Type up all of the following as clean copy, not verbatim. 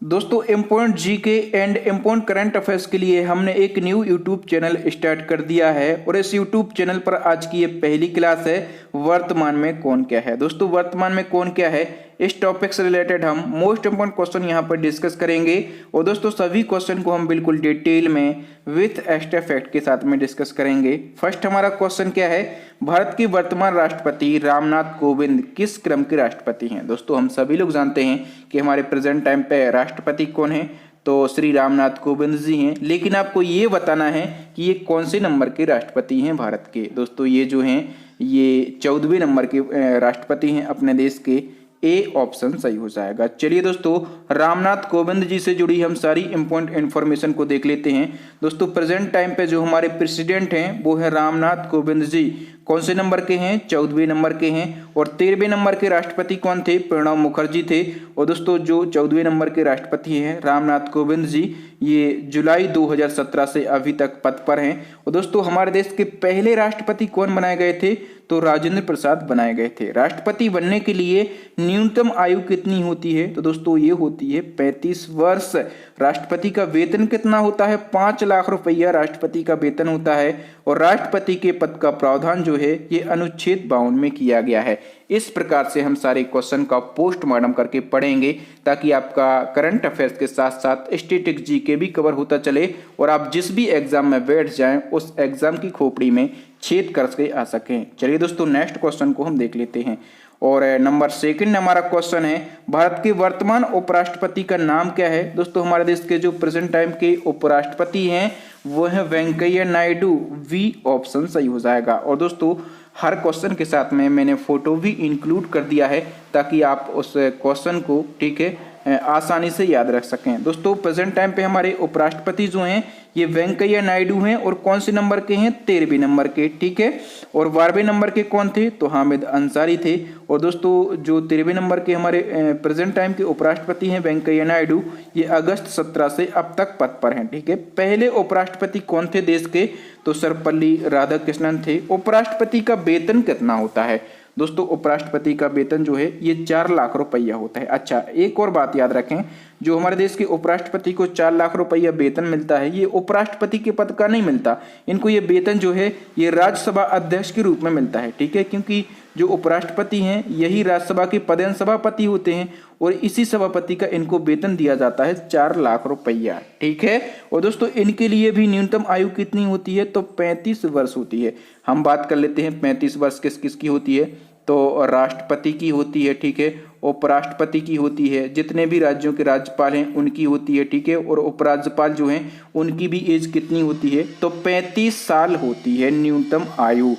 दोस्तों important GK and important current affairs के लिए हमने एक न्यू यूट्यूब चैनल स्टार्ट कर दिया है और इस यूट्यूब चैनल पर आज की ये पहली क्लास है। वर्तमान में कौन क्या है। दोस्तों वर्तमान में कौन क्या है इस टॉपिक से रिलेटेड हम मोस्ट इंपोर्टेंट क्वेश्चन यहाँ पर डिस्कस करेंगे और दोस्तों सभी क्वेश्चन को हम बिल्कुल डिटेल में विथ एक्स्ट्रा फैक्ट के साथ में डिस्कस करेंगे। फर्स्ट हमारा क्वेश्चन क्या है, भारत के वर्तमान राष्ट्रपति रामनाथ कोविंद किस क्रम के राष्ट्रपति हैं। दोस्तों हम सभी लोग जानते हैं कि हमारे प्रेजेंट टाइम पे राष्ट्रपति कौन है, तो श्री रामनाथ कोविंद जी हैं। लेकिन आपको ये बताना है कि ये कौन से नंबर के राष्ट्रपति हैं भारत के। दोस्तों ये जो हैं ये 14वें नंबर के राष्ट्रपति हैं अपने देश के। ए ऑप्शन सही हो जाएगा। चलिए दोस्तों रामनाथ कोविंद जी से जुड़ी हम सारी इंपॉर्टेंट इन्फॉर्मेशन को देख लेते हैं। दोस्तों प्रेजेंट टाइम पे जो हमारे प्रेसिडेंट हैं वो है रामनाथ कोविंद जी। कौन से नंबर के हैं, 14वें नंबर के हैं। और 13वें नंबर के राष्ट्रपति कौन थे, प्रणब मुखर्जी थे। और दोस्तों जो 14वें नंबर के राष्ट्रपति हैं रामनाथ कोविंद जी, ये जुलाई 2017 से अभी तक पद पर हैं। और दोस्तों हमारे देश के पहले राष्ट्रपति कौन बनाए गए थे, तो राजेंद्र प्रसाद बनाए गए थे। राष्ट्रपति बनने के लिए न्यूनतम आयु कितनी होती है, तो दोस्तों ये होती है 35 वर्ष। राष्ट्रपति का वेतन कितना होता है, 5 लाख रुपया राष्ट्रपति का वेतन होता है। और राष्ट्रपति के पद का प्रावधान जो है ये अनुच्छेद 52 में किया गया है। इस प्रकार से हम सारे क्वेश्चन का पोस्टमार्टम करके पढ़ेंगे ताकि आपका करंट अफेयर्स के साथ साथ स्टैटिक जीके भी कवर होता चले और आप जिस भी एग्जाम में बैठ जाएं उस एग्जाम की खोपड़ी में छेद करके आ सकें। चलिए दोस्तों नेक्स्ट क्वेश्चन को हम देख लेते हैं। और नंबर सेकंड हमारा क्वेश्चन है, भारत के वर्तमान उपराष्ट्रपति का नाम क्या है। दोस्तों हमारे देश के जो प्रेजेंट टाइम के उपराष्ट्रपति हैं वो है वेंकैया नायडू। वी ऑप्शन सही हो जाएगा। और दोस्तों हर क्वेश्चन के साथ में मैंने फोटो भी इंक्लूड कर दिया है ताकि आप उस क्वेश्चन को ठीक है आसानी से याद रख सकें। दोस्तों प्रेजेंट टाइम पे हमारे उपराष्ट्रपति जो हैं ये वेंकैया नायडू हैं और कौन से नंबर के हैं, 13वें नंबर के, ठीक है। और 12वें नंबर के कौन थे, तो हामिद अंसारी थे। और दोस्तों जो 13वें नंबर के हमारे प्रेजेंट टाइम के उपराष्ट्रपति हैं वेंकैया नायडू, ये अगस्त 17 से अब तक पद पर हैं, ठीक है। पहले उपराष्ट्रपति कौन थे देश के, तो सर्वपल्ली राधाकृष्णन थे। उपराष्ट्रपति का वेतन कितना होता है, दोस्तों उपराष्ट्रपति का वेतन जो है ये 4 लाख रुपया होता है। अच्छा एक और बात याद रखें, जो हमारे देश के उपराष्ट्रपति को 4 लाख रुपया वेतन मिलता है ये उपराष्ट्रपति के पद का नहीं मिलता। इनको ये वेतन जो है ये राज्यसभा अध्यक्ष के रूप में मिलता है, ठीक है। क्योंकि जो उपराष्ट्रपति हैं यही राज्यसभा के पदेन सभापति होते हैं और इसी सभापति का इनको वेतन दिया जाता है 4 लाख रुपया, ठीक है। और दोस्तों इनके लिए भी न्यूनतम आयु कितनी होती है, तो 35 वर्ष होती है। हम बात कर लेते हैं 35 वर्ष किस किस की होती है, तो राष्ट्रपति की होती है, ठीक है। उपराष्ट्रपति की होती है, जितने भी राज्यों के राज्यपाल हैं उनकी होती है, ठीक है। और उपराज्यपाल जो हैं उनकी भी एज कितनी होती है, तो 35 साल होती है न्यूनतम आयु।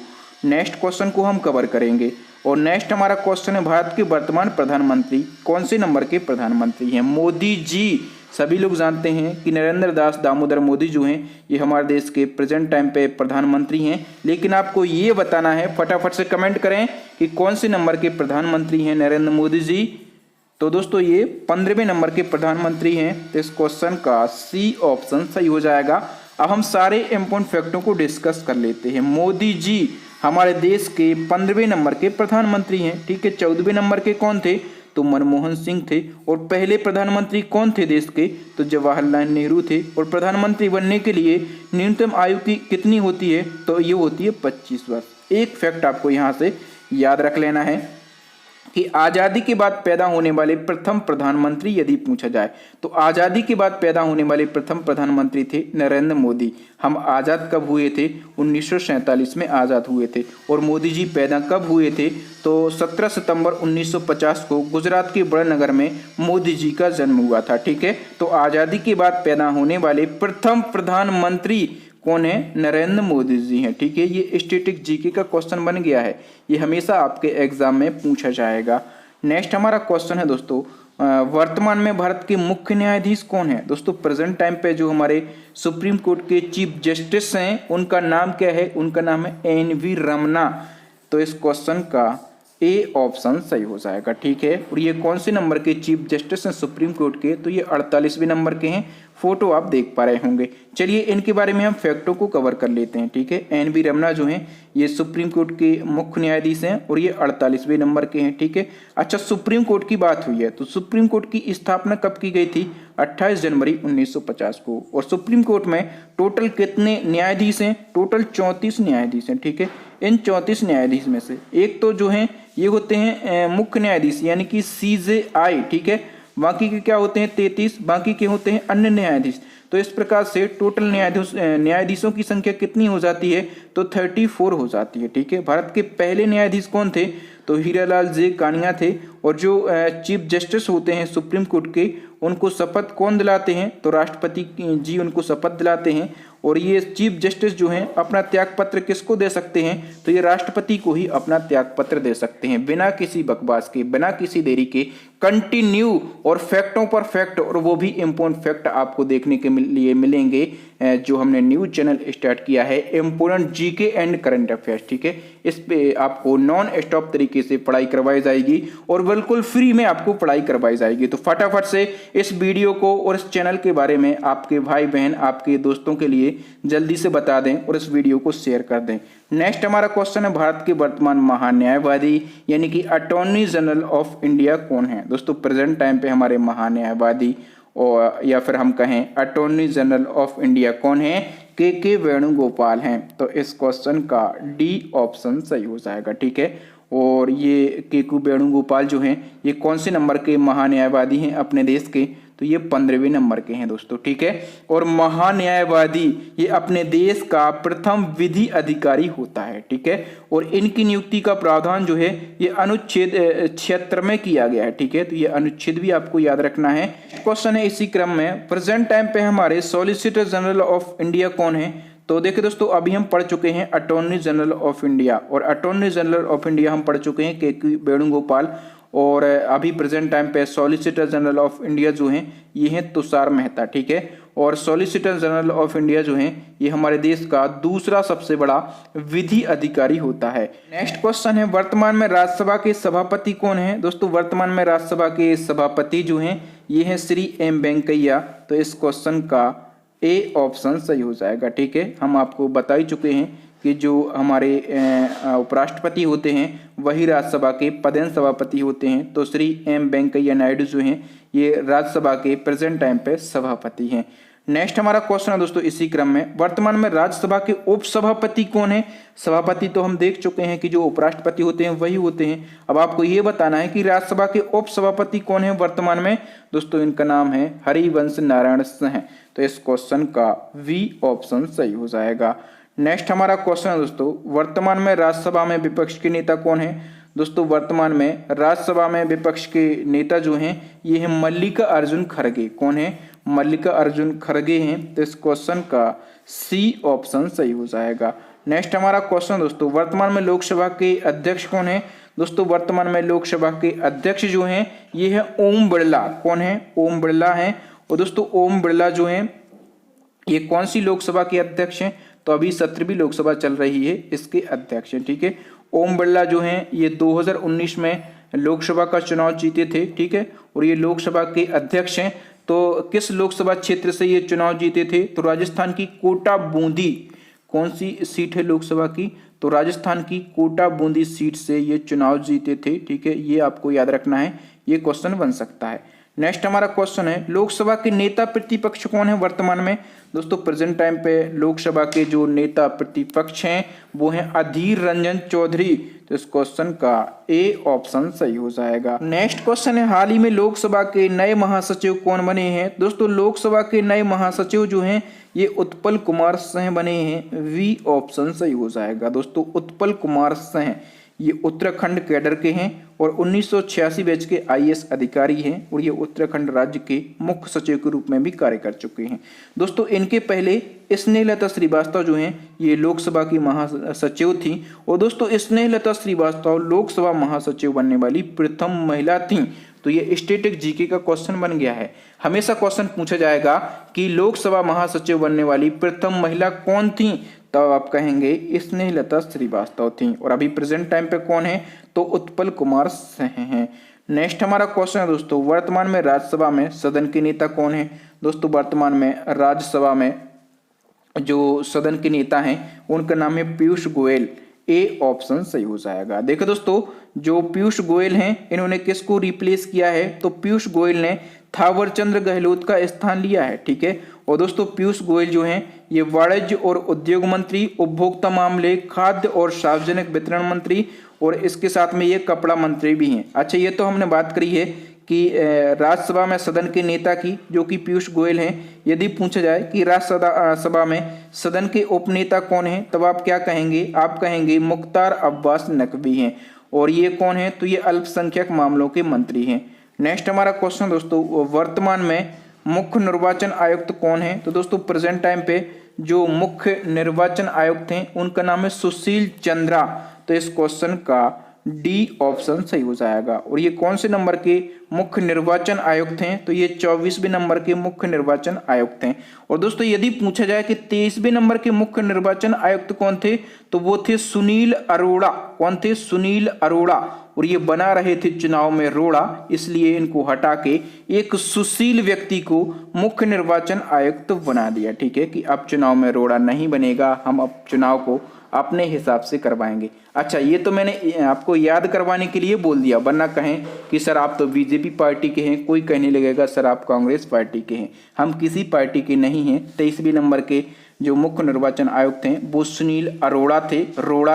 नेक्स्ट क्वेश्चन को हम कवर करेंगे। और नेक्स्ट हमारा क्वेश्चन है, भारत के वर्तमान प्रधानमंत्री कौन से नंबर के प्रधानमंत्री हैं। मोदी जी, सभी लोग जानते हैं कि नरेंद्र दास दामोदर मोदी जो हैं ये हमारे देश के प्रेजेंट टाइम पे प्रधानमंत्री हैं। लेकिन आपको ये बताना है, फटाफट से कमेंट करें कि कौन से नंबर के प्रधानमंत्री हैं नरेंद्र मोदी जी। तो दोस्तों ये 15वें नंबर के प्रधानमंत्री हैं। तो इस क्वेश्चन का सी ऑप्शन सही हो जाएगा। अब हम सारे इंपॉर्टेंट फैक्टों को डिस्कस कर लेते हैं। मोदी जी हमारे देश के 15वें नंबर के प्रधानमंत्री हैं, ठीक है। 14वें नंबर के कौन थे, तो मनमोहन सिंह थे। और पहले प्रधानमंत्री कौन थे देश के, तो जवाहरलाल नेहरू थे। और प्रधानमंत्री बनने के लिए न्यूनतम आयु की कितनी होती है, तो ये होती है 25 वर्ष। एक फैक्ट आपको यहाँ से याद रख लेना है कि आज़ादी के बाद पैदा होने वाले प्रथम प्रधानमंत्री यदि पूछा जाए तो आज़ादी के बाद पैदा होने वाले प्रथम प्रधानमंत्री थे नरेंद्र मोदी। हम आज़ाद कब हुए थे, 1947 में आज़ाद हुए थे। और मोदी जी पैदा कब हुए थे, तो 17 सितंबर 1950 को गुजरात के बड़नगर में मोदी जी का जन्म हुआ था, ठीक है। तो आज़ादी के बाद पैदा होने वाले प्रथम प्रधानमंत्री कौन है, नरेंद्र मोदी जी हैं, ठीक है। ये स्टैटिक जीके का क्वेश्चन बन गया है, ये हमेशा आपके एग्जाम में पूछा जाएगा। नेक्स्ट हमारा क्वेश्चन है दोस्तों, वर्तमान में भारत के मुख्य न्यायाधीश कौन है। दोस्तों प्रेजेंट टाइम पे जो हमारे सुप्रीम कोर्ट के चीफ जस्टिस हैं उनका नाम क्या है, उनका नाम है NV रमन्ना। तो इस क्वेश्चन का ए ऑप्शन सही हो जाएगा, ठीक है। और ये कौन से नंबर के चीफ जस्टिस हैं सुप्रीम कोर्ट के, तो ये 48वें नंबर के हैं। फोटो आप देख पा रहे होंगे। चलिए इनके बारे में हम फैक्टों को कवर कर लेते हैं, ठीक है। NV रमन्ना जो हैं ये सुप्रीम कोर्ट के मुख्य न्यायाधीश हैं और ये 48वें नंबर के हैं, ठीक है। अच्छा सुप्रीम कोर्ट की बात हुई है तो सुप्रीम कोर्ट की स्थापना कब की गई थी, 28 जनवरी 1950 को। और सुप्रीम कोर्ट में टोटल कितने न्यायाधीश हैं? टोटल 34 न्यायाधीश हैं, ठीक है। इन 34 न्यायाधीश में से एक तो जो हैं ये होते हैं मुख्य न्यायाधीश यानी कि CJI, ठीक है। बाकी के क्या होते हैं 33, बाकी के होते हैं अन्य न्यायाधीश। तो इस प्रकार से टोटल न्यायाधीशों की संख्या कितनी हो जाती है? तो 34 हो जाती है, ठीक है। भारत के पहले न्यायाधीश कौन थे? तो हीरालाल जे कानिया थे। और जो चीफ जस्टिस होते हैं सुप्रीम कोर्ट के, उनको शपथ कौन दिलाते हैं? तो राष्ट्रपति जी उनको शपथ दिलाते हैं। और ये चीफ जस्टिस जो हैं अपना त्यागपत्र किसको दे सकते हैं? तो ये राष्ट्रपति को ही अपना त्यागपत्र दे सकते हैं, बिना किसी बकवास के, बिना किसी देरी के, कंटिन्यू और फैक्टों पर फैक्ट, और वो भी इम्पोर्टेंट फैक्ट आपको देखने के लिए मिलेंगे जो हमने न्यूज चैनल स्टार्ट किया है, important GK and current affairs, ठीक है। इस पे आपको नॉन स्टॉप तरीके से पढ़ाई करवाई जाएगी और बिल्कुल फ्री में आपको पढ़ाई करवाई जाएगी। तो फटाफट से इस वीडियो को और इस चैनल के बारे में आपके भाई बहन, आपके दोस्तों के लिए जल्दी से बता दें और इस वीडियो को शेयर कर दें। नेक्स्ट हमारा क्वेश्चन है, भारत के वर्तमान महान्यायवादी यानी कि अटॉर्नी जनरल ऑफ इंडिया कौन है? दोस्तों प्रेजेंट टाइम पे हमारे महान्यायवादी और या फिर हम कहें अटॉर्नी जनरल ऑफ इंडिया कौन है? के वेणुगोपाल हैं। तो इस क्वेश्चन का डी ऑप्शन सही हो जाएगा, ठीक है। और ये के वेणुगोपाल जो हैं ये कौन से नंबर के महान्यायवादी हैं अपने देश के? तो ये 15वें नंबर के हैं दोस्तों, ठीक है। और महान्यायवादी ये अपने देश का प्रथम विधि अधिकारी होता है, ठीक है। और इनकी नियुक्ति का प्रावधान जो है ये अनुच्छेद 76 में किया गया है, ठीक है। तो ये अनुच्छेद भी आपको याद रखना है। क्वेश्चन है इसी क्रम में, प्रेजेंट टाइम पे हमारे सॉलिसिटर जनरल ऑफ इंडिया कौन है? तो देखिए दोस्तों अभी हम पढ़ चुके हैं अटॉर्नी जनरल ऑफ इंडिया, और अटॉर्नी जनरल ऑफ इंडिया हम पढ़ चुके हैं के वेणुगोपाल। और अभी प्रेजेंट टाइम पे सॉलिसिटर जनरल ऑफ इंडिया जो हैं ये हैं तुषार मेहता, ठीक है। और सॉलिसिटर जनरल ऑफ इंडिया जो हैं ये हमारे देश का दूसरा सबसे बड़ा विधि अधिकारी होता है। नेक्स्ट क्वेश्चन है, वर्तमान में राज्यसभा के सभापति कौन है? दोस्तों वर्तमान में राज्यसभा के सभापति जो हैं ये हैं श्री एम वेंकैया। तो इस क्वेश्चन का ए ऑप्शन सही हो जाएगा, ठीक है। हम आपको बता ही चुके हैं कि जो हमारे उपराष्ट्रपति होते हैं वही राज्यसभा के पदेन सभापति होते हैं। तो श्री एम वेंकैया नायडू जो हैं ये राज्यसभा के प्रेजेंट टाइम पे सभापति हैं। नेक्स्ट हमारा क्वेश्चन है दोस्तों इसी क्रम में, वर्तमान में राज्यसभा के उपसभापति कौन है? सभापति तो हम देख चुके हैं कि जो उपराष्ट्रपति होते हैं वही होते हैं। अब आपको ये बताना है कि राज्यसभा के उपसभापति कौन है वर्तमान में? दोस्तों इनका नाम है हरिवंश नारायण सिंह। तो इस क्वेश्चन का वी ऑप्शन सही हो जाएगा। नेक्स्ट हमारा क्वेश्चन है दोस्तों, वर्तमान में राज्यसभा में विपक्ष के नेता कौन है? दोस्तों वर्तमान में राज्यसभा में विपक्ष के नेता जो हैं ये है मल्लिकार्जुन खड़गे। कौन है? मल्लिकार्जुन खड़गे हैं। तो इस क्वेश्चन का सी ऑप्शन सही हो जाएगा। नेक्स्ट हमारा क्वेश्चन दोस्तों, वर्तमान में लोकसभा के अध्यक्ष कौन है? दोस्तों वर्तमान में लोकसभा के अध्यक्ष जो हैं ये है ओम बिरला। कौन है? ओम बिरला हैं। और दोस्तों ओम बिरला जो हैं ये कौन सी लोकसभा के अध्यक्ष हैं? तो अभी 17वीं लोकसभा चल रही है, इसके अध्यक्ष हैं, ठीक है। ओम बिरला जो हैं ये 2019 में लोकसभा का चुनाव जीते थे, ठीक है। और ये लोकसभा के अध्यक्ष हैं। तो किस लोकसभा क्षेत्र से ये चुनाव जीते थे? तो राजस्थान की कोटा बूंदी। कौन सी सीट है लोकसभा की? तो राजस्थान की कोटा बूंदी सीट से ये चुनाव जीते थे, ठीक है। ये आपको याद रखना है, ये क्वेश्चन बन सकता है। नेक्स्ट हमारा क्वेश्चन है, लोकसभा के नेता प्रतिपक्ष कौन है वर्तमान में? दोस्तों प्रेजेंट टाइम पे लोकसभा के जो नेता प्रतिपक्ष हैं वो हैं अधीर रंजन चौधरी। तो इस क्वेश्चन का ए ऑप्शन सही हो जाएगा। नेक्स्ट क्वेश्चन है, हाल ही में लोकसभा के नए महासचिव कौन बने हैं? दोस्तों लोकसभा के नए महासचिव जो हैं ये उत्पल कुमार सिंह बने हैं। वी ऑप्शन सही हो जाएगा। दोस्तों उत्पल कुमार सिंह ये उत्तराखंड कैडर के हैं और 1986 बैच के IAS अधिकारी हैं और ये उत्तराखंड राज्य के मुख्य सचिव के रूप में भी कार्य कर चुके हैं। दोस्तों इनके पहले स्नेहलता श्रीवास्तव जो हैं ये लोकसभा की महासचिव थी। और दोस्तों स्नेहलता श्रीवास्तव लोकसभा महासचिव बनने वाली प्रथम महिला थी। तो ये स्टैटिक जीके का क्वेश्चन बन गया है। हमेशा क्वेश्चन पूछा जाएगा कि लोकसभा महासचिव बनने वाली प्रथम महिला कौन थी, तब आप कहेंगे स्नेहलता श्रीवास्तव थी। और अभी प्रेजेंट टाइम पे कौन है? तो उत्पल कुमार सिंह हैं। नेक्स्ट हमारा क्वेश्चन है दोस्तों, वर्तमान में राज्यसभा में सदन के नेता कौन है? दोस्तों वर्तमान में राज्यसभा में जो सदन के नेता हैं उनका नाम है पीयूष गोयल। ए ऑप्शन सही हो जाएगा। देखो दोस्तों, जो पीयूष गोयल हैं इन्होंने किसको रिप्लेस किया है, तो पीयूष गोयल ने थावरचंद गहलोत का स्थान लिया है। ठीक है, और दोस्तों पीयूष गोयल जो हैं ये वाणिज्य और उद्योग मंत्री, उपभोक्ता मामले, खाद्य और सार्वजनिक वितरण मंत्री और इसके साथ में ये कपड़ा मंत्री भी हैं। अच्छा, ये तो हमने बात करी है कि राज्यसभा में सदन के नेता की, जो कि पीयूष गोयल हैं। यदि पूछा जाए कि राज्यसभा में सदन के उपनेता कौन हैं, तब आप क्या कहेंगे, आप कहेंगे मुख्तार अब्बास नकवी हैं। और ये कौन है, तो ये अल्पसंख्यक मामलों के मंत्री हैं। नेक्स्ट हमारा क्वेश्चन दोस्तों, वर्तमान में मुख्य निर्वाचन आयुक्त कौन है, तो दोस्तों प्रेजेंट टाइम पे जो मुख्य निर्वाचन आयुक्त हैं उनका नाम है सुशील चंद्रा। तो इस क्वेश्चन का डी ऑप्शन सही हो जाएगा। और ये कौन से नंबर के मुख्य निर्वाचन आयुक्त हैं, तो ये 24वें नंबर के मुख्य निर्वाचन आयुक्त हैं। और दोस्तों यदि पूछा जाए कि 23वें नंबर के मुख्य निर्वाचन आयुक्त कौन थे, तो वो थे सुनील अरोड़ा। कौन थे, सुनील अरोड़ा। और ये बना रहे थे चुनाव में रोड़ा, इसलिए इनको हटा के एक सुशील व्यक्ति को मुख्य निर्वाचन आयुक्त बना दिया। ठीक है, कि अब चुनाव में रोड़ा नहीं बनेगा, हम अब चुनाव को अपने हिसाब से करवाएंगे। अच्छा, ये तो मैंने आपको याद करवाने के लिए बोल दिया, वरना कहें कि सर आप तो बीजेपी पार्टी के हैं, कोई कहने लगेगा सर आप कांग्रेस पार्टी के हैं। हम किसी पार्टी के नहीं हैं। 23वें नंबर के जो मुख्य निर्वाचन आयुक्त हैं वो सुनील अरोड़ा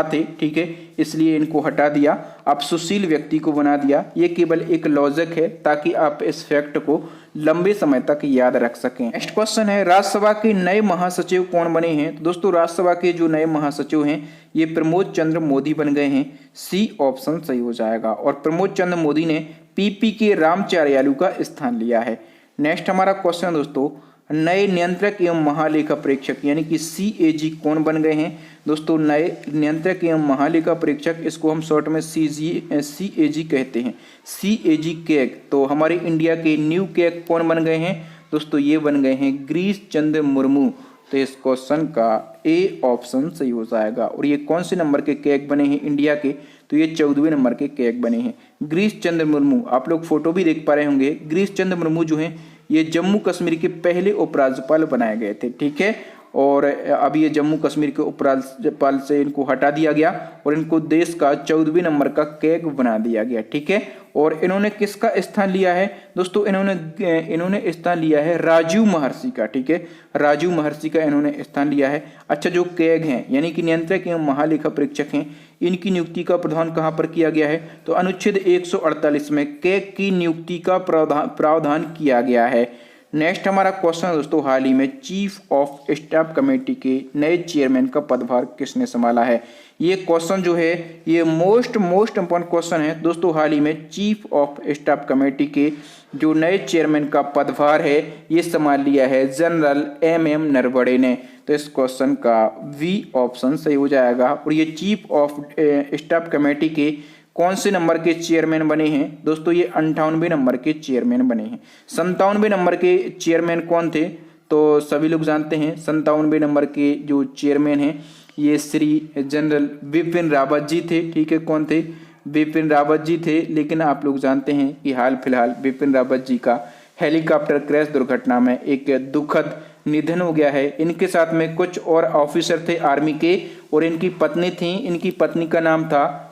थे। ठीक है, इसलिए इनको हटा दिया, अब सुशील व्यक्ति को बना दिया। ये केवल एक लॉजिक है ताकि आप इस फैक्ट को लंबे समय तक याद रख सकें। नेक्स्ट क्वेश्चन है, राज्यसभा के नए महासचिव कौन बने हैं, तो दोस्तों राज्यसभा के जो नए महासचिव हैं ये प्रमोद चंद्र मोदी बन गए हैं। सी ऑप्शन सही हो जाएगा। और प्रमोद चंद्र मोदी ने पीपी के रामचारियालू का स्थान लिया है। नेक्स्ट हमारा क्वेश्चन दोस्तों, नए नियंत्रक एवं महालेखा परीक्षक यानी कि CAG कौन बन गए हैं, दोस्तों नए नियंत्रक एवं महालेखा परीक्षक, इसको हम शॉर्ट में CAG कहते हैं। CAG कैग, तो हमारे इंडिया के न्यू कैग कौन बन गए हैं, दोस्तों ये बन गए हैं गिरीश चंद्र मुर्मू। तो इस क्वेश्चन का ए ऑप्शन सही हो जाएगा। और ये कौन से नंबर के कैग बने हैं इंडिया के, तो ये 14वें नंबर के कैग बने हैं गिरीश चंद्र मुर्मू। आप लोग फोटो भी देख पा रहे होंगे। गिरीश चंद्र मुर्मू जो हैं ये जम्मू कश्मीर के पहले उपराज्यपाल बनाए गए थे। ठीक है, और अब ये जम्मू कश्मीर के उपराज्यपाल से इनको हटा दिया गया और इनको देश का 14वें नंबर का कैग बना दिया गया। ठीक है, और इन्होंने किसका स्थान लिया है, दोस्तों इन्होंने स्थान लिया है राजीव महर्षि का। ठीक है, राजीव महर्षि का इन्होंने स्थान लिया है। अच्छा, जो कैग हैं यानी कि नियंत्रक एवं महालेखा परीक्षक हैं, इनकी नियुक्ति का प्रावधान कहां पर किया गया है, तो अनुच्छेद 148 में कैग की नियुक्ति का प्रावधान किया गया है। नेक्स्ट हमारा क्वेश्चन दोस्तों, हाल ही में चीफ ऑफ स्टाफ कमेटी के नए चेयरमैन का पदभार किसने संभाला है। ये क्वेश्चन जो है ये मोस्ट इंपॉर्टेंट क्वेश्चन है दोस्तों। हाल ही में चीफ ऑफ स्टाफ कमेटी के जो नए चेयरमैन का पदभार है ये संभाल लिया है जनरल MM नरवणे ने। तो इस क्वेश्चन का V ऑप्शन सही हो जाएगा। और ये चीफ ऑफ स्टाफ कमेटी के कौन से नंबर के चेयरमैन बने हैं, दोस्तों ये 58वें नंबर के चेयरमैन बने हैं। 57वें नंबर के चेयरमैन कौन थे, तो सभी लोग जानते हैं 57वें नंबर के जो चेयरमैन हैं ये श्री जनरल बिपिन रावत जी थे। ठीक है, कौन थे, बिपिन रावत जी थे। लेकिन आप लोग जानते हैं कि हाल फिलहाल बिपिन रावत जी का हेलीकॉप्टर क्रैश दुर्घटना में एक दुखद निधन हो गया है। इनके साथ में कुछ और ऑफिसर थे आर्मी के और इनकी पत्नी थी। इनकी पत्नी का नाम था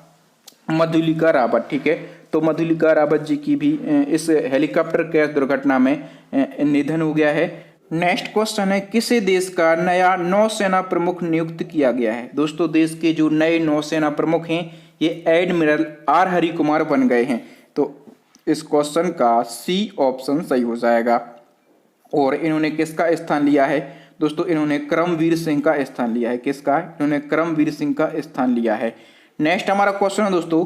मधुलिका रावत। ठीक है, तो मधुलिका रावत जी की भी इस हेलीकॉप्टर क्रैश दुर्घटना में निधन हो गया है। नेक्स्ट क्वेश्चन है, किसे देश का नया नौसेना प्रमुख नियुक्त किया गया है, दोस्तों देश के जो नए नौसेना प्रमुख हैं ये एडमिरल R हरि कुमार बन गए हैं। तो इस क्वेश्चन का C ऑप्शन सही हो जाएगा। और इन्होंने किसका स्थान लिया है, दोस्तों इन्होंने करमवीर सिंह का स्थान लिया है। किसका, इन्होंने करमवीर सिंह का स्थान लिया है। नेक्स्ट हमारा क्वेश्चन है दोस्तों,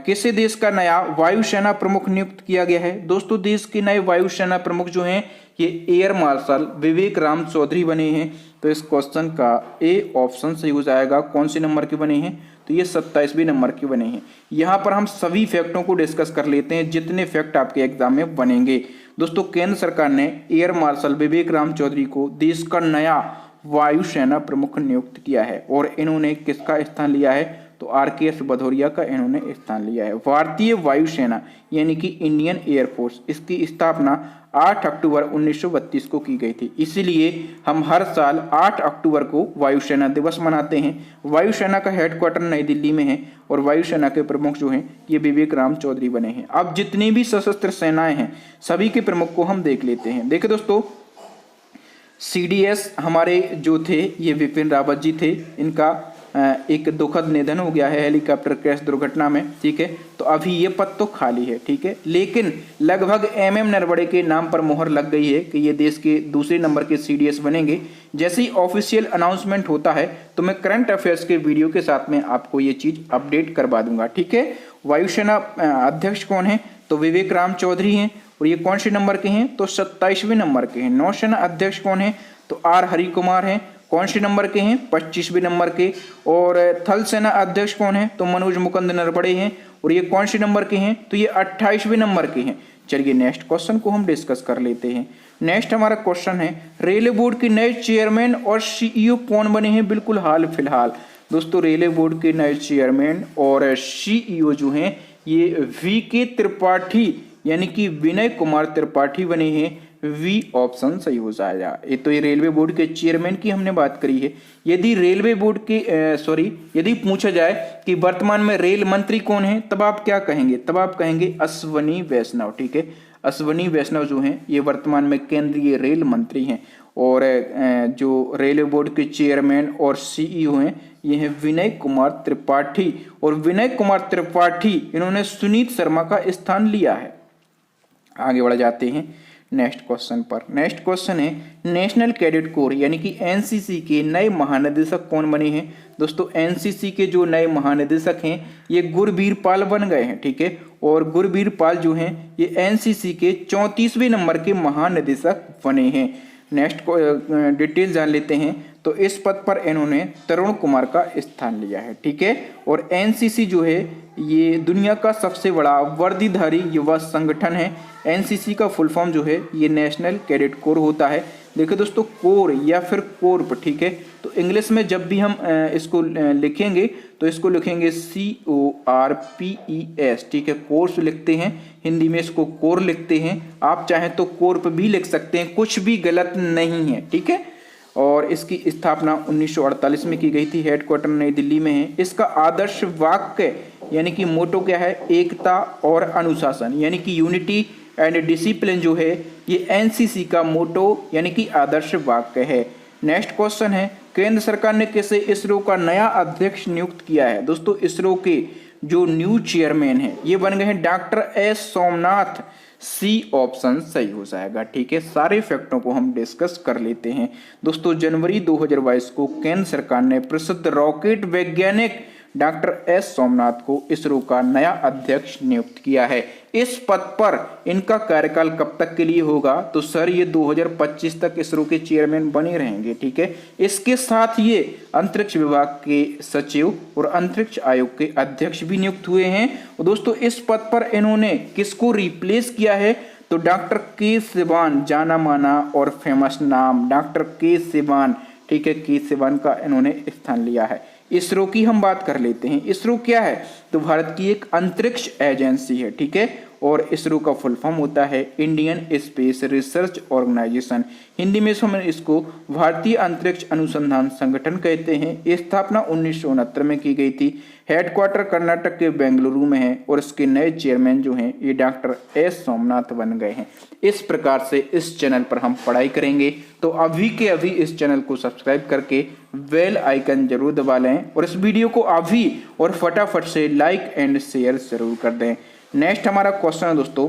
किसे देश का नया वायुसेना प्रमुख नियुक्त किया गया है, दोस्तों देश के नए वायुसेना प्रमुख जो हैं ये एयर मार्शल विवेक राम चौधरी बने हैं। तो इस क्वेश्चन का A ऑप्शन सही हो जाएगा। कौन से नंबर के बने हैं, तो ये 27वें नंबर के बने हैं। यहाँ पर हम सभी फैक्टों को डिस्कस कर लेते हैं जितने फैक्ट आपके एग्जाम में बनेंगे। दोस्तों केंद्र सरकार ने एयर मार्शल विवेक राम चौधरी को देश का नया वायुसेना प्रमुख नियुक्त किया है और इन्होंने किसका स्थान लिया है, तो RKS भदौरिया का इन्होंने स्थान लिया है। भारतीय वायुसेना यानी कि इंडियन एयरफोर्स, इसकी स्थापना 8 अक्टूबर 1932 को की गई थी। इसीलिए हम हर साल 8 अक्टूबर को वायुसेना दिवस मनाते हैं। वायुसेना का हेडक्वार्टर नई दिल्ली में है और वायुसेना के प्रमुख जो हैं ये विवेक राम चौधरी बने हैं। अब जितनी भी सशस्त्र सेनाएं हैं सभी के प्रमुख को हम देख लेते हैं। देखिए दोस्तों, CDS हमारे जो थे ये विपिन रावत जी थे। इनका एक दुखद निधन हो गया है हेलीकॉप्टर क्रैश दुर्घटना में, ठीक है। तो अभी ये पद तो खाली है, ठीक है। लेकिन लगभग MM नरवणे के नाम पर मोहर लग गई है कि ये देश के दूसरे नंबर के CDS बनेंगे। जैसे ही ऑफिशियल अनाउंसमेंट होता है तो मैं करंट अफेयर्स के वीडियो के साथ में आपको ये चीज अपडेट करवा दूंगा, ठीक है। वायुसेना अध्यक्ष कौन है? तो विवेक राम चौधरी हैं और ये कौन से नंबर के हैं? तो 27वें नंबर के हैं। नौसेना अध्यक्ष कौन है? तो R हरि कुमार हैं। कौन से नंबर के हैं? 25वें नंबर के। और थल सेना अध्यक्ष कौन है? तो मनोज मुकुंद नरवणे हैं और ये कौन से नंबर के हैं? तो ये 28वें नंबर के हैं। चलिए नेक्स्ट क्वेश्चन को हम डिस्कस कर लेते हैं। नेक्स्ट हमारा क्वेश्चन है, रेलवे बोर्ड के नए चेयरमैन और CEO कौन बने हैं बिल्कुल हाल फिलहाल? दोस्तों रेलवे बोर्ड के नए चेयरमैन और CEO जो हैं ये VK त्रिपाठी यानी कि विनय कुमार त्रिपाठी बने हैं। V ऑप्शन सही हो जाएगा। ये तो ये रेलवे बोर्ड के चेयरमैन की हमने बात करी है। यदि रेलवे बोर्ड के यदि पूछा जाए कि वर्तमान में रेल मंत्री कौन है तब आप क्या कहेंगे? तब आप कहेंगे अश्वनी वैष्णव, ठीक है। अश्वनी वैष्णव जो हैं ये वर्तमान में केंद्रीय रेल मंत्री हैं। और जो रेलवे बोर्ड के चेयरमैन और CEO हैं ये हैं विनय कुमार त्रिपाठी। और विनय कुमार त्रिपाठी इन्होंने सुनीत शर्मा का स्थान लिया है। आगे बढ़ जाते हैं नेक्स्ट क्वेश्चन पर। नेक्स्ट क्वेश्चन है, नेशनल कैडेट कोर यानी कि NCC के नए महानिदेशक कौन बने हैं? दोस्तों NCC के जो नए महानिदेशक हैं ये गुरबीर पाल बन गए हैं, ठीक है। और गुरबीर पाल जो हैं ये NCC के 34वें नंबर के महानिदेशक बने हैं। नेक्स्ट डिटेल जान लेते हैं। तो इस पद पर इन्होंने तरुण कुमार का स्थान लिया है, ठीक है। और NCC जो है ये दुनिया का सबसे बड़ा वर्दीधारी युवा संगठन है। NCC का फुल फॉर्म जो है ये नेशनल कैडेट कोर होता है। देखिए दोस्तों, कोर या फिर कोर्प, ठीक है। तो इंग्लिश में जब भी हम इसको लिखेंगे तो इसको लिखेंगे CORPES, ठीक है। कोर्स लिखते हैं, हिंदी में इसको कोर लिखते हैं। आप चाहें तो कोर्प भी लिख सकते हैं, कुछ भी गलत नहीं है, ठीक है। और इसकी स्थापना 1948 में की गई थी। हेडक्वार्टर नई दिल्ली में है। इसका आदर्श वाक्य यानी कि मोटो क्या है? एकता और अनुशासन यानी कि यूनिटी एंड डिसिप्लिन जो है ये NCC का मोटो यानी कि आदर्श वाक्य है। नेक्स्ट क्वेश्चन है, केंद्र सरकार ने किसे इसरो का नया अध्यक्ष नियुक्त किया है? दोस्तों इसरो के जो न्यू चेयरमैन है ये बन गए हैं doctor S Somnath. C option सही हो जाएगा, ठीक है। सारे फैक्टों को हम डिस्कस कर लेते हैं। दोस्तों जनवरी 2022 को केंद्र सरकार ने प्रसिद्ध रॉकेट वैज्ञानिक डॉक्टर S सोमनाथ को इसरो का नया अध्यक्ष नियुक्त किया है। इस पद पर इनका कार्यकाल कब तक के लिए होगा? तो सर ये 2025 तक इसरो के चेयरमैन बने रहेंगे, ठीक है। इसके साथ ये अंतरिक्ष विभाग के सचिव और अंतरिक्ष आयोग के अध्यक्ष भी नियुक्त हुए हैं। और दोस्तों इस पद पर इन्होंने किसको रिप्लेस किया है? तो डॉक्टर के सिवान, जाना माना और फेमस नाम डॉक्टर के सिवान, ठीक है। के सिवान का इन्होंने स्थान लिया है। इसरो की हम बात कर लेते हैं। इसरो क्या है? तो भारत की एक अंतरिक्ष एजेंसी है, ठीक है। और इसरो का फुल फॉर्म होता है Indian space research organisation. Hindi में हम इसको भारतीय अंतरिक्ष अनुसंधान संगठन कहते हैं। स्थापना 1969 में की गई थी। हेडक्वार्टर कर्नाटक के बेंगलुरु में है और इसके नए चेयरमैन जो हैं ये डॉक्टर S सोमनाथ बन गए हैं। इस प्रकार से इस चैनल पर हम पढ़ाई करेंगे, तो अभी के अभी इस चैनल को सब्सक्राइब करके बेल आइकन जरूर दबा लें और इस वीडियो को अभी और फटाफट से लाइक एंड शेयर जरूर कर दें। नेक्स्ट हमारा क्वेश्चन है दोस्तों,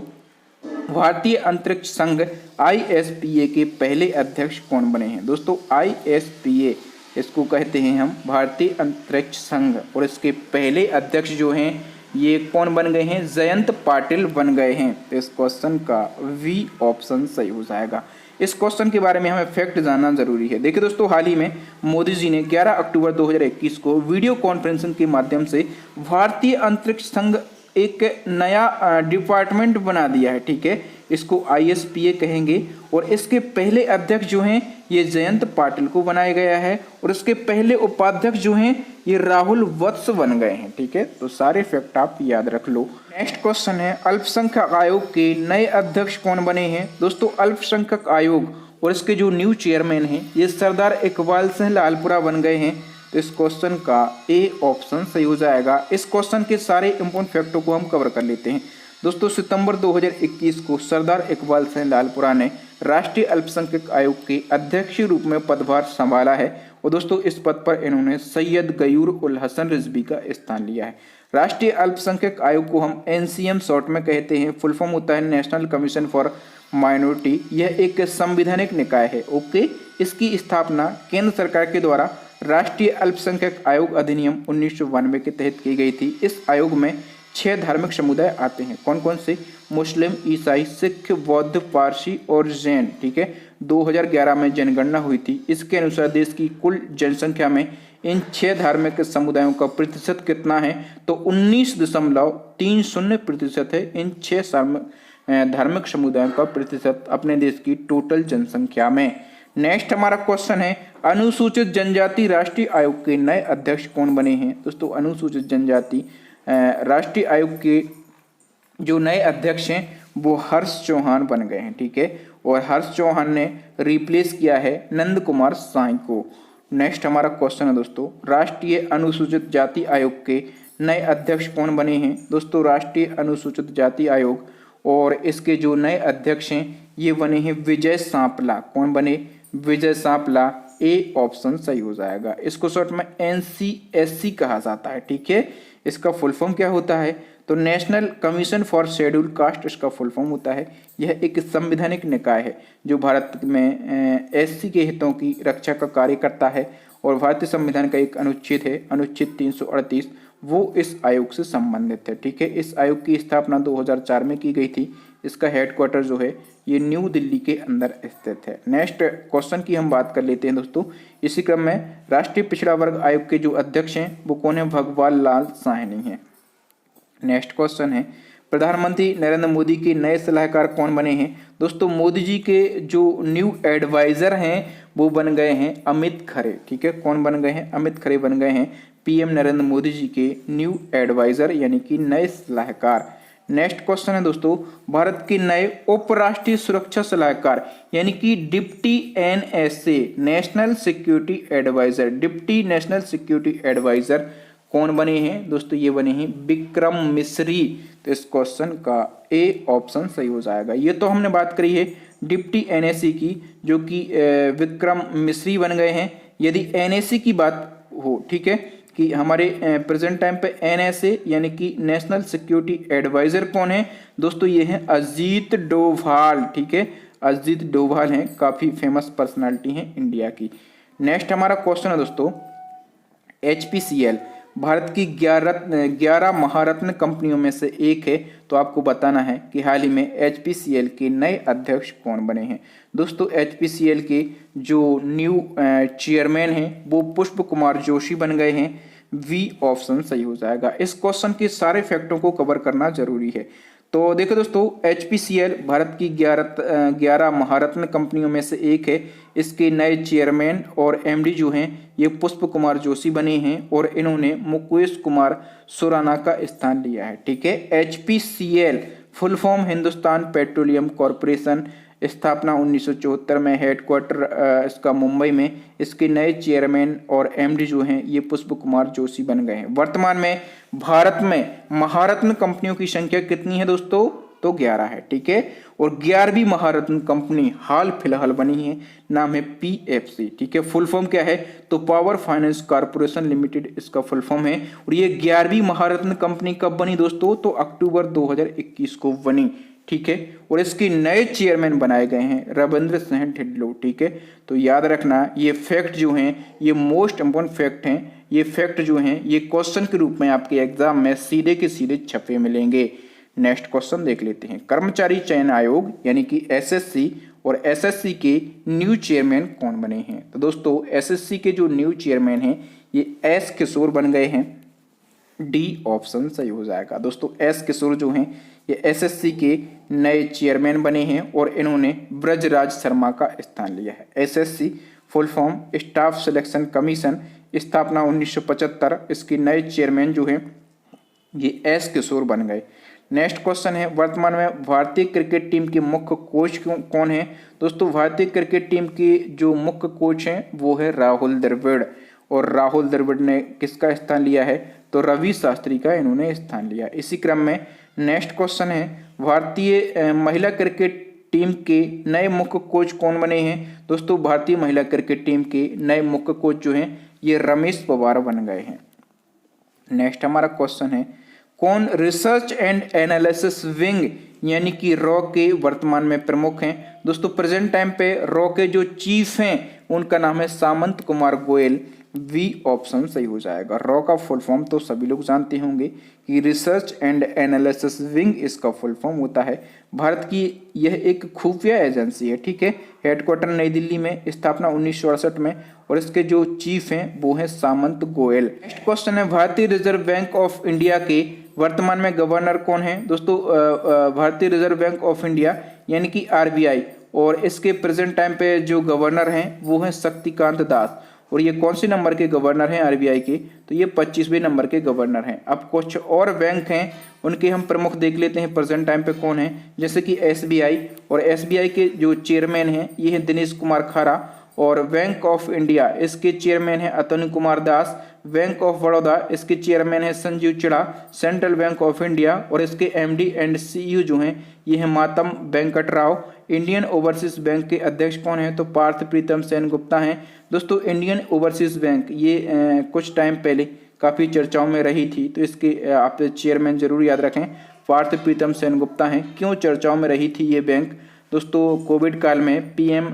भारतीय अंतरिक्ष संघ ISPA के पहले अध्यक्ष कौन बने हैं? दोस्तों ISPA इसको कहते हैं हम भारतीय अंतरिक्ष संघ और इसके पहले अध्यक्ष जो हैं ये कौन बन गए हैं? जयंत पाटिल बन गए हैं। तो इस क्वेश्चन का V ऑप्शन सही हो जाएगा। इस क्वेश्चन के बारे में हमें फैक्ट जानना जरूरी है। देखिए दोस्तों, हाल ही में मोदी जी ने 11 अक्टूबर 2021 को वीडियो कॉन्फ्रेंसिंग के माध्यम से भारतीय अंतरिक्ष संघ एक नया डिपार्टमेंट बना दिया है, ठीक है, इसको ISPA कहेंगे। और इसके पहले अध्यक्ष जो हैं ये जयंत पाटिल को बनाया गया है और इसके पहले उपाध्यक्ष जो हैं ये राहुल वत्स बन गए हैं, ठीक है। तो सारे फैक्ट आप याद रख लो। नेक्स्ट क्वेश्चन है अल्पसंख्यक आयोग के नए अध्यक्ष कौन बने हैं। दोस्तों अल्पसंख्यक आयोग और इसके जो न्यू चेयरमैन हैं ये सरदार इकबाल सिंह लालपुरा बन गए हैं। तो इस क्वेश्चन का ए ऑप्शन सही हो जाएगा। इस क्वेश्चन के सारे इंपॉर्टेंट फैक्टों को हम कवर कर लेते हैं। दोस्तों सितंबर 2021 को सरदार इकबाल सिंह लालपुरा ने राष्ट्रीय अल्पसंख्यक आयोग के अध्यक्ष के रूप में पदभार संभाला है और दोस्तों इस पद पर इन्होंने सैयद गयूर उल हसन रिजवी का स्थान लिया है। राष्ट्रीय अल्पसंख्यक आयोग को हम NCM शॉर्ट में कहते हैं, फुल फॉर्म होता है नेशनल कमीशन फॉर माइनॉरिटी। यह एक संवैधानिक निकाय है, ओके। इसकी स्थापना केंद्र सरकार के द्वारा राष्ट्रीय अल्पसंख्यक आयोग अधिनियम 1992 के तहत की गई थी। इस आयोग में 6 धार्मिक समुदाय आते हैं। कौन कौन से? मुस्लिम, ईसाई, सिख, बौद्ध, पारसी और जैन, ठीक है। 2011 में जनगणना हुई थी। इसके अनुसार देश की कुल जनसंख्या में इन 6 धार्मिक समुदायों का प्रतिशत कितना है? तो 19.30% है इन 6 धार्मिक समुदायों का प्रतिशत अपने देश की टोटल जनसंख्या में। नेक्स्ट हमारा क्वेश्चन है अनुसूचित जनजाति राष्ट्रीय आयोग के नए अध्यक्ष कौन बने हैं। दोस्तों अनुसूचित जनजाति राष्ट्रीय आयोग के जो नए अध्यक्ष हैं वो हर्ष चौहान बन गए हैं, ठीक है। और हर्ष चौहान ने रिप्लेस किया है नंद कुमार साई को। नेक्स्ट हमारा क्वेश्चन है दोस्तों राष्ट्रीय अनुसूचित जाति आयोग के नए अध्यक्ष कौन बने हैं। दोस्तों राष्ट्रीय अनुसूचित जाति आयोग और इसके जो नए अध्यक्ष हैं ये बने हैं विजय सांपला। कौन बने? विजय सांपला। ए ऑप्शन सही हो जाएगा। इसको शॉर्ट में NCSC कहा जाता है, ठीक है। इसका फुल फॉर्म क्या होता है? तो national commission for schedule caste इसका फुल फॉर्म होता है। यह एक संवैधानिक निकाय है जो भारत में SC के हितों की रक्षा का कार्य करता है और भारतीय संविधान का एक अनुच्छेद है अनुच्छेद 338, वो इस आयोग से संबंधित है, ठीक है। इस आयोग की स्थापना 2004 में की गई थी। इसका हेडक्वार्टर जो है ये न्यू दिल्ली के अंदर स्थित है। नेक्स्ट क्वेश्चन की हम बात कर लेते हैं दोस्तों। इसी क्रम में राष्ट्रीय पिछड़ा वर्ग आयोग के जो अध्यक्ष हैं वो कौन है? भगवान लाल साहनी हैं। नेक्स्ट क्वेश्चन है प्रधानमंत्री नरेंद्र मोदी के नए सलाहकार कौन बने हैं। दोस्तों मोदी जी के जो न्यू एडवाइजर हैं वो बन गए हैं अमित खरे, ठीक है। कौन बन गए हैं? अमित खरे बन गए हैं PM नरेंद्र मोदी जी के न्यू एडवाइजर यानी कि नए सलाहकार। नेक्स्ट क्वेश्चन है दोस्तों भारत के नए उपराष्ट्रीय सुरक्षा सलाहकार यानी कि deputy NSA national security adviser, deputy national security adviser कौन बने हैं? दोस्तों ये बने हैं विक्रम मिश्री। तो इस क्वेश्चन का ए ऑप्शन सही हो जाएगा। ये तो हमने बात करी है डिप्टी NSA की जो कि विक्रम मिश्री बन गए हैं। यदि NSA की बात हो, ठीक है, कि हमारे प्रेजेंट टाइम पे NSA यानी कि नेशनल सिक्योरिटी एडवाइजर कौन है? दोस्तों ये हैं अजीत डोभाल, ठीक है। अजीत डोभाल हैं, काफ़ी फेमस पर्सनालिटी हैं इंडिया की। नेक्स्ट हमारा क्वेश्चन है दोस्तों HPCL भारत की 11 महारत्न कंपनियों में से एक है। तो आपको बताना है कि हाल ही में HPCL के नए अध्यक्ष कौन बने हैं। दोस्तों HPCL के जो न्यू चेयरमैन हैं वो पुष्प कुमार जोशी बन गए हैं। V ऑप्शन सही हो जाएगा। इस क्वेश्चन के सारे फैक्टों को कवर करना जरूरी है। तो देखो दोस्तों HPCL भारत की 11 महारत्न कंपनियों में से एक है। इसके नए चेयरमैन और MD जो हैं ये पुष्प कुमार जोशी बने हैं और इन्होंने मुकेश कुमार सुराना का स्थान लिया है, ठीक है। HPCL full form Hindustan petroleum corporation, स्थापना 1974 में, हेडक्वार्टर इसका मुंबई में। इसके नए चेयरमैन और MD जो हैं ये पुष्प कुमार जोशी बन गए हैं। वर्तमान में भारत में महारत्न कंपनियों की संख्या कितनी है दोस्तों? तो 11 है, ठीक है। और 11वीं महारत्न कंपनी हाल फिलहाल बनी है, नाम है PFC, ठीक है। फुल फॉर्म क्या है? तो पावर फाइनेंस कॉर्पोरेशन लिमिटेड इसका फुल फॉर्म है। और ये 11वीं महारत्न कंपनी कब बनी दोस्तों? तो अक्टूबर 2021 को बनी, ठीक है। और इसके नए चेयरमैन बनाए गए हैं रविंद्र सिंह ढिल्लों, ठीक है। तो याद रखना ये फैक्ट जो हैं ये मोस्ट इंपॉर्टेंट फैक्ट हैं। ये फैक्ट जो हैं ये क्वेश्चन के रूप में आपके एग्जाम में सीधे के सीधे छपे मिलेंगे। नेक्स्ट क्वेश्चन देख लेते हैं कर्मचारी चयन आयोग यानी कि SSC और SSC के न्यू चेयरमैन कौन बने हैं। तो दोस्तों SSC के जो न्यू चेयरमैन हैं ये S किशोर बन गए हैं। डी ऑप्शन सही हो जाएगा। दोस्तों एस किशोर जो हैं ये एसएससी के नए चेयरमैन बने हैं और इन्होंने ब्रजराज शर्मा का स्थान लिया है। SSC full form staff selection commission, स्थापना 1975। इसके नए चेयरमैन जो हैं ये एस किशोर बन गए। नेक्स्ट क्वेश्चन है, वर्तमान में भारतीय क्रिकेट टीम के मुख्य कोच कौन है? दोस्तों भारतीय क्रिकेट टीम के जो मुख्य कोच हैं वो है राहुल द्रविड़, और राहुल द्रविड़ ने किसका स्थान लिया है? तो रवि शास्त्री का इन्होंने स्थान लिया। इसी क्रम में नेक्स्ट क्वेश्चन है, भारतीय महिला क्रिकेट टीम के नए मुख्य कोच कौन बने हैं? दोस्तों भारतीय महिला क्रिकेट टीम के नए मुख्य कोच जो हैं ये रमेश पवार बन गए हैं। नेक्स्ट हमारा क्वेश्चन है, कौन रिसर्च एंड एनालिसिस विंग यानी कि रॉ के वर्तमान में प्रमुख हैं? दोस्तों प्रेजेंट टाइम पे रॉ के जो चीफ हैं उनका नाम है सामंत कुमार गोयल। वी ऑप्शन सही हो जाएगा। रॉ का फुल फॉर्म तो सभी लोग जानते होंगे कि रिसर्च एंड एनालिसिस विंग इसका फुल फॉर्म होता है। भारत की यह एक खुफिया एजेंसी है, ठीक है। हेडक्वार्टर नई दिल्ली में, स्थापना 1968 में, और इसके जो चीफ हैं वो हैं सामंत गोयल। नेक्स्ट क्वेश्चन है, भारतीय रिजर्व बैंक ऑफ इंडिया के वर्तमान में गवर्नर कौन है? दोस्तों भारतीय रिजर्व बैंक ऑफ इंडिया यानी कि आरबीआई, और इसके प्रेजेंट टाइम पे जो गवर्नर हैं वो हैं शक्तिकांत दास। और ये कौन से नंबर के गवर्नर हैं आरबीआई के? तो ये 25वें नंबर के गवर्नर हैं। अब कुछ और बैंक हैं उनके हम प्रमुख देख लेते हैं प्रेजेंट टाइम पे कौन है। जैसे कि एसबीआई, और एसबीआई के जो चेयरमैन हैं ये हैं दिनेश कुमार खारा। और बैंक ऑफ इंडिया इसके चेयरमैन हैं अतनु कुमार दास। बैंक ऑफ बड़ौदा इसके चेयरमैन है संजीव चिड़ा। सेंट्रल बैंक ऑफ इंडिया और इसके एमडी एंड सीईओ जो हैं ये हैं Matam Venkat Rao. Indian overseas bank के अध्यक्ष कौन है? तो पार्थ प्रीतम सेन गुप्ता हैं। दोस्तों इंडियन ओवरसीज बैंक ये कुछ टाइम पहले काफ़ी चर्चाओं में रही थी, तो इसके आप चेयरमैन जरूर याद रखें, पार्थ प्रीतम सेन गुप्ता हैं। क्यों चर्चाओं में रही थी ये बैंक? दोस्तों कोविड काल में पीएम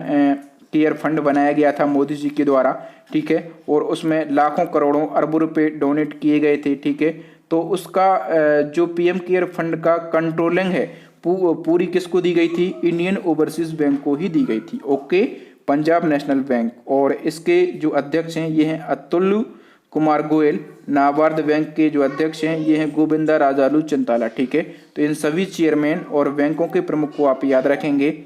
केयर फंड बनाया गया था मोदी जी के द्वारा, ठीक है, और उसमें लाखों करोड़ों अरबों रुपए डोनेट किए गए थे, ठीक है। तो उसका जो पीएम केयर फंड का कंट्रोलिंग है पूरी किसको दी गई थी? इंडियन ओवरसीज बैंक को ही दी गई थी, ओके, पंजाब नेशनल बैंक। और इसके जो अध्यक्ष हैं ये हैं अतुल कुमार गोयल। नाबार्ड बैंक के जो अध्यक्ष हैं ये हैं गोविंदा राजालू चिंताला, ठीक है। तो इन सभी चेयरमैन और बैंकों के प्रमुख को आप याद रखेंगे।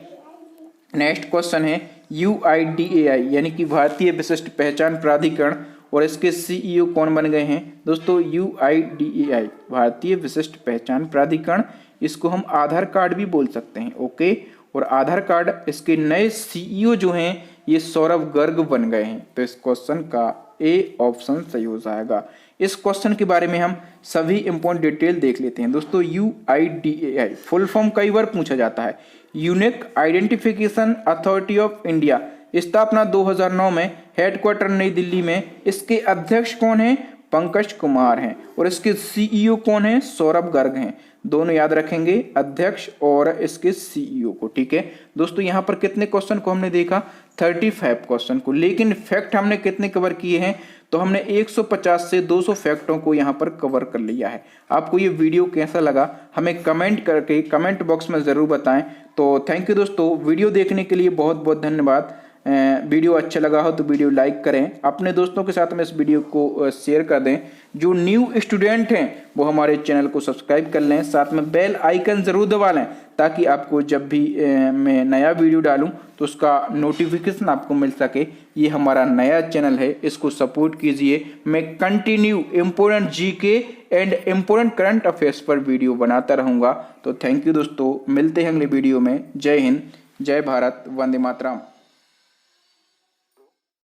नेक्स्ट क्वेश्चन है, UIDAI यानी कि भारतीय विशिष्ट पहचान प्राधिकरण, और इसके सीईओ कौन बन गए हैं? दोस्तों UIDAI भारतीय विशिष्ट पहचान प्राधिकरण, इसको हम आधार कार्ड भी बोल सकते हैं, ओके। और आधार कार्ड इसके नए सीईओ जो हैं ये सौरभ गर्ग बन गए हैं। तो इस क्वेश्चन का ए ऑप्शन सही हो जाएगा। इस क्वेश्चन के बारे में हम सभी इंपॉर्टेंट डिटेल देख लेते हैं। दोस्तों UIDAI फुल फॉर्म कई बार पूछा जाता है, unique identification authority of India. स्थापना 2009 में, हेडक्वार्टर नई दिल्ली में। इसके अध्यक्ष कौन है? पंकज कुमार हैं। और इसके सीईओ कौन है? सौरभ गर्ग हैं। दोनों याद रखेंगे, अध्यक्ष और इसके सीईओ को, ठीक है। दोस्तों यहाँ पर कितने क्वेश्चन को हमने देखा? 35 क्वेश्चन को, लेकिन फैक्ट हमने कितने कवर किए हैं? तो हमने 150 से 200 फैक्टों को यहाँ पर कवर कर लिया है। आपको ये वीडियो कैसा लगा हमें कमेंट करके कमेंट बॉक्स में ज़रूर बताएं। तो थैंक यू दोस्तों, वीडियो देखने के लिए बहुत बहुत धन्यवाद। वीडियो अच्छा लगा हो तो वीडियो लाइक करें, अपने दोस्तों के साथ में इस वीडियो को शेयर कर दें। जो न्यू स्टूडेंट हैं वो हमारे चैनल को सब्सक्राइब कर लें, साथ में बेल आइकन ज़रूर दबा लें ताकि आपको जब भी मैं नया वीडियो डालूं तो उसका नोटिफिकेशन आपको मिल सके। ये हमारा नया चैनल है, इसको सपोर्ट कीजिए। मैं continue important GK and important current affairs पर वीडियो बनाता रहूँगा। तो थैंक यू दोस्तों, मिलते हैं अगले वीडियो में। जय हिंद, जय भारत, वंदे मातरम।